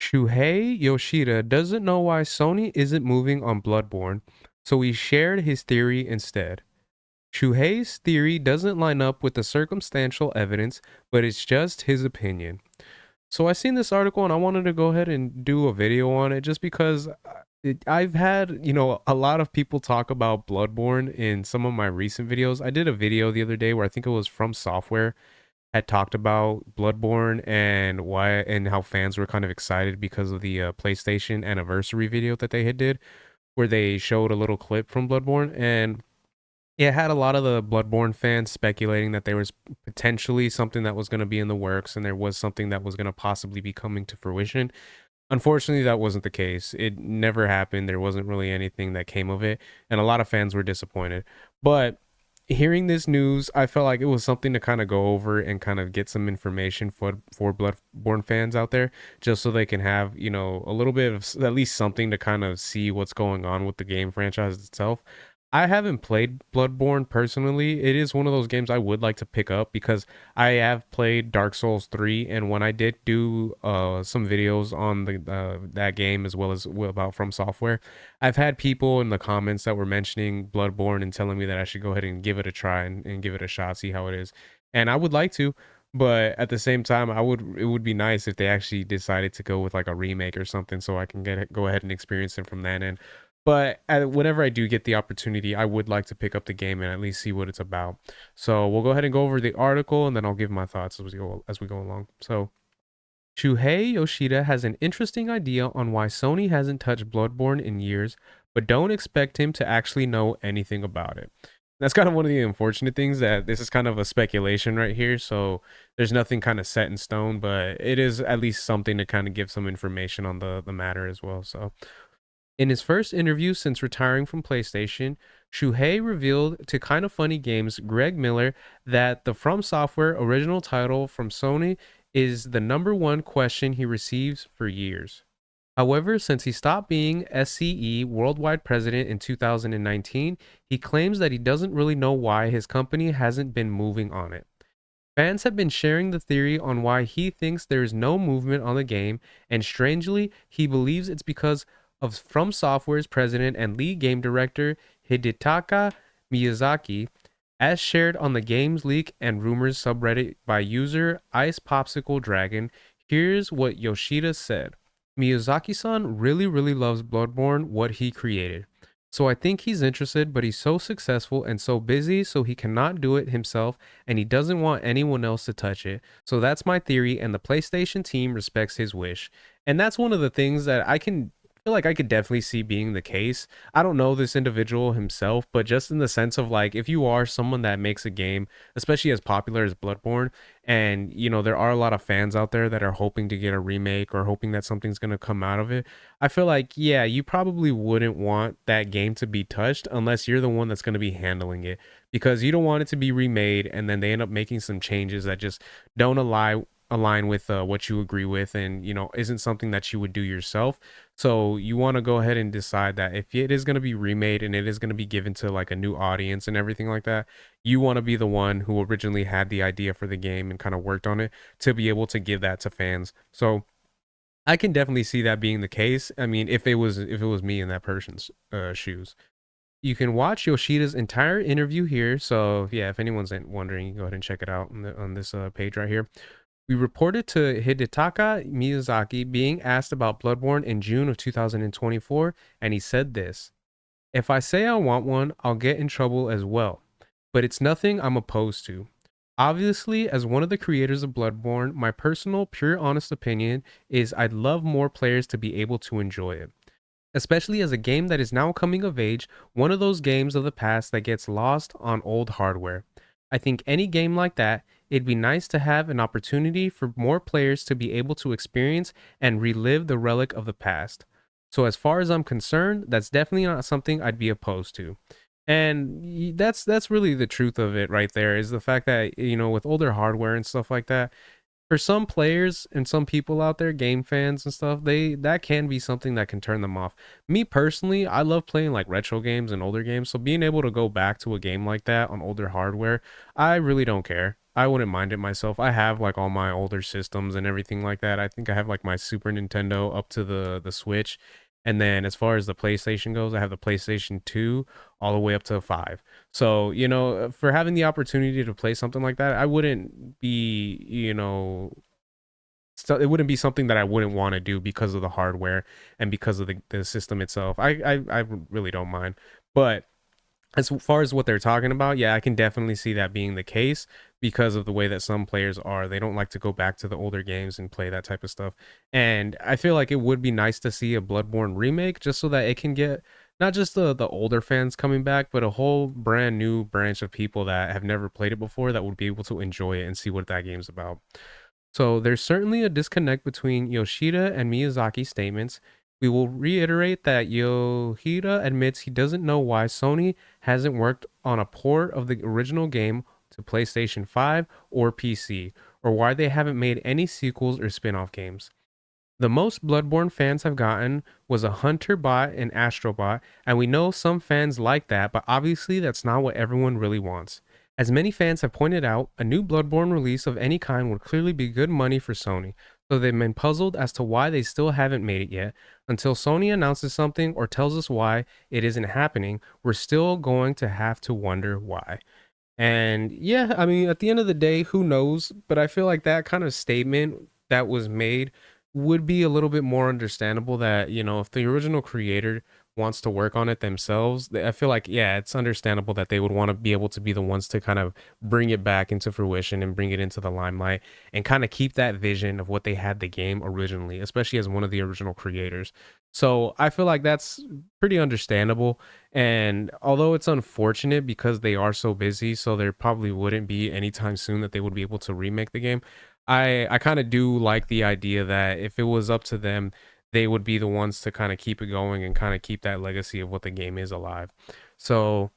Shuhei Yoshida doesn't know why Sony isn't moving on Bloodborne, so he shared his theory instead. Shuhei's theory doesn't line up with the circumstantial evidence, but it's just his opinion. So I seen this article and I wanted to go ahead and do a video on it just because I've had, a lot of people talk about Bloodborne in some of my recent videos. I did a video the other day where I think it was From Software had talked about Bloodborne and why and how fans were kind of excited because of the PlayStation anniversary video that they had did, where they showed a little clip from Bloodborne, and it had a lot of the Bloodborne fans speculating that there was potentially something that was going to be in the works and there was something that was going to possibly be coming to fruition. Unfortunately, that wasn't the case. It never happened. There wasn't really anything that came of it, and a lot of fans were disappointed. But hearing this news, I felt like it was something to kind of go over and kind of get some information for Bloodborne fans out there, just so they can have, a little bit of at least something to kind of see what's going on with the game franchise itself. I haven't played Bloodborne personally. It is one of those games I would like to pick up because I have played Dark Souls 3, and when I did do some videos on that game as well as about From Software, I've had people in the comments that were mentioning Bloodborne and telling me that I should go ahead and give it a try and give it a shot, see how it is. And I would like to, but at the same time, it would be nice if they actually decided to go with like a remake or something so I can go ahead and experience it from that end. But whenever I do get the opportunity, I would like to pick up the game and at least see what it's about. So we'll go ahead and go over the article, and then I'll give my thoughts as we go along. So Shuhei Yoshida has an interesting idea on why Sony hasn't touched Bloodborne in years, but don't expect him to actually know anything about it. That's kind of one of the unfortunate things, that this is kind of a speculation right here. So there's nothing kind of set in stone, but it is at least something to kind of give some information on the matter as well. So in his first interview since retiring from PlayStation, Shuhei revealed to Kind of Funny Games' Greg Miller that the From Software original title from Sony is the number one question he receives for years. However, since he stopped being SCE worldwide president in 2019, he claims that he doesn't really know why his company hasn't been moving on it. Fans have been sharing the theory on why he thinks there is no movement on the game, and strangely, he believes it's because of From Software's president and lead game director Hidetaka Miyazaki, as shared on the Games Leak and Rumors subreddit by user Ice Popsicle Dragon. Here's what Yoshida said. Miyazaki-san really loves Bloodborne, what he created. So I think he's interested, but he's so successful and so busy, so he cannot do it himself, and he doesn't want anyone else to touch it. So that's my theory, and the PlayStation team respects his wish. And that's one of the things that I can feel like I could definitely see being the case. I don't know this individual himself, but just in the sense of like, if you are someone that makes a game, especially as popular as Bloodborne, and there are a lot of fans out there that are hoping to get a remake or hoping that something's going to come out of it, I feel like, yeah, you probably wouldn't want that game to be touched unless you're the one that's going to be handling it, because you don't want it to be remade and then they end up making some changes that just don't align with what you agree with, and isn't something that you would do yourself. So you want to go ahead and decide that if it is going to be remade and it is going to be given to like a new audience and everything like that, you want to be the one who originally had the idea for the game and kind of worked on it to be able to give that to fans. So I can definitely see that being the case. I mean, if it was me in that person's shoes. You can watch Yoshida's entire interview here. So yeah, if anyone's wondering, you can go ahead and check it out on this page right here. We reported to Hidetaka Miyazaki being asked about Bloodborne in June of 2024, and he said this: "If I say I want one, I'll get in trouble as well, but it's nothing I'm opposed to. Obviously, as one of the creators of Bloodborne, my personal, pure, honest opinion is I'd love more players to be able to enjoy it. Especially as a game that is now coming of age, one of those games of the past that gets lost on old hardware. I think any game like that, it'd be nice to have an opportunity for more players to be able to experience and relive the relic of the past. So as far as I'm concerned, that's definitely not something I'd be opposed to." And that's really the truth of it right there, is the fact that with older hardware and stuff like that, for some players and some people out there, game fans and stuff, they that can be something that can turn them off. Me personally, I love playing like retro games and older games, so being able to go back to a game like that on older hardware, I really don't care. I wouldn't mind it myself. I have like all my older systems and everything like that. I think I have like my Super Nintendo up to the Switch. And then as far as the PlayStation goes, I have the PlayStation 2 all the way up to 5. So, for having the opportunity to play something like that, I wouldn't be, so it wouldn't be something that I wouldn't want to do because of the hardware and because of the system itself. I really don't mind. But as far as what they're talking about, yeah, I can definitely see that being the case because of the way that some players are. They don't like to go back to the older games and play that type of stuff. And I feel like it would be nice to see a Bloodborne remake just so that it can get not just the older fans coming back, but a whole brand new branch of people that have never played it before that would be able to enjoy it and see what that game's about. So there's certainly a disconnect between Yoshida and Miyazaki's statements. We will reiterate that Yoshida admits he doesn't know why Sony hasn't worked on a port of the original game to PlayStation 5 or PC, or why they haven't made any sequels or spin off games. The most Bloodborne fans have gotten was a Hunter bot and Astrobot, and we know some fans like that, but obviously that's not what everyone really wants. As many fans have pointed out, a new Bloodborne release of any kind would clearly be good money for Sony, so they've been puzzled as to why they still haven't made it yet. Until Sony announces something or tells us why it isn't happening, we're still going to have to wonder why. And yeah, I mean, at the end of the day, who knows? But I feel like that kind of statement that was made would be a little bit more understandable that, if the original creator wants to work on it themselves, I feel like, yeah, it's understandable that they would want to be able to be the ones to kind of bring it back into fruition and bring it into the limelight and kind of keep that vision of what they had the game originally, especially as one of the original creators. So I feel like that's pretty understandable. And although it's unfortunate because they are so busy, so there probably wouldn't be anytime soon that they would be able to remake the game. I kind of do like the idea that if it was up to them, they would be the ones to kind of keep it going and kind of keep that legacy of what the game is alive. So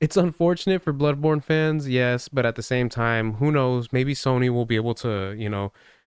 it's unfortunate for Bloodborne fans, yes, but at the same time, who knows? Maybe Sony will be able to,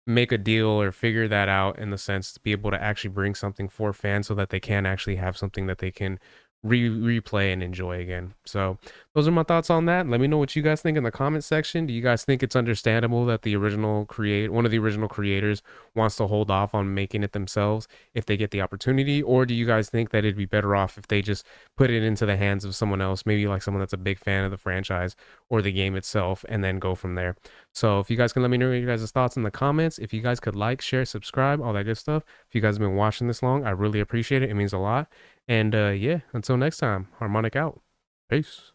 make a deal or figure that out in the sense to be able to actually bring something for fans so that they can actually have something that they can replay and enjoy again. So those are my thoughts on that. Let me know what you guys think in the comment section. Do you guys think it's understandable that one of the original creators wants to hold off on making it themselves if they get the opportunity, or do you guys think that it'd be better off if they just put it into the hands of someone else, maybe like someone that's a big fan of the franchise or the game itself, and then go from there? So if you guys can let me know your guys' thoughts in the comments, if you guys could like, share, subscribe, all that good stuff. If you guys have been watching this long, I really appreciate it. It means a lot. And yeah, until next time, Harmonic out. Peace.